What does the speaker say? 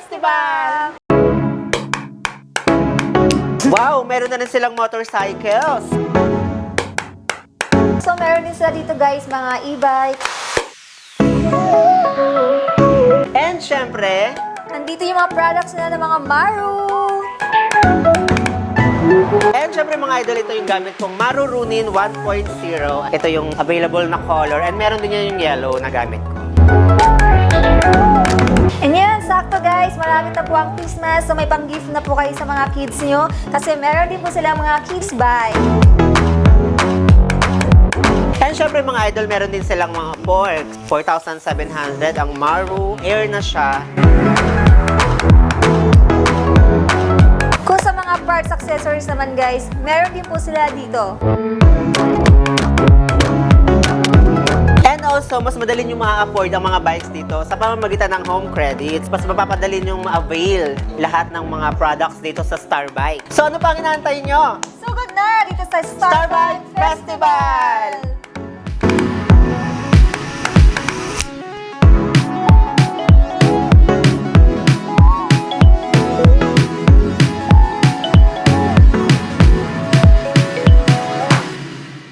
Festival! Wow, meron na rin silang motorcycles. So, meron din sila dito guys, mga e-bike. And syempre, Nandito yung mga products nila ng mga Maru. mga idol, ito yung gamit kong Maru Ronin 1.0. Ito yung available na color and meron din yan yung yellow na gamit ko. And yan, sakto guys, malapit na po ang Christmas. So, may pang-gift na po kayo sa mga kids nyo. Kasi meron din po sila mga kids bike. And syempre mga idol, meron din silang mga forks. 4,700 ang Maru. Air na siya. Kung sa mga parts accessories naman guys, meron din po sila dito. And also, mas madali nyo ma-afford ang mga bikes dito sa pamamagitan ng home credits. Mas mapapadali nyo ma-avail lahat ng mga products dito sa Star Bike. So ano pang inaantay nyo? So good na dito sa Star Star Bike Bike Festival!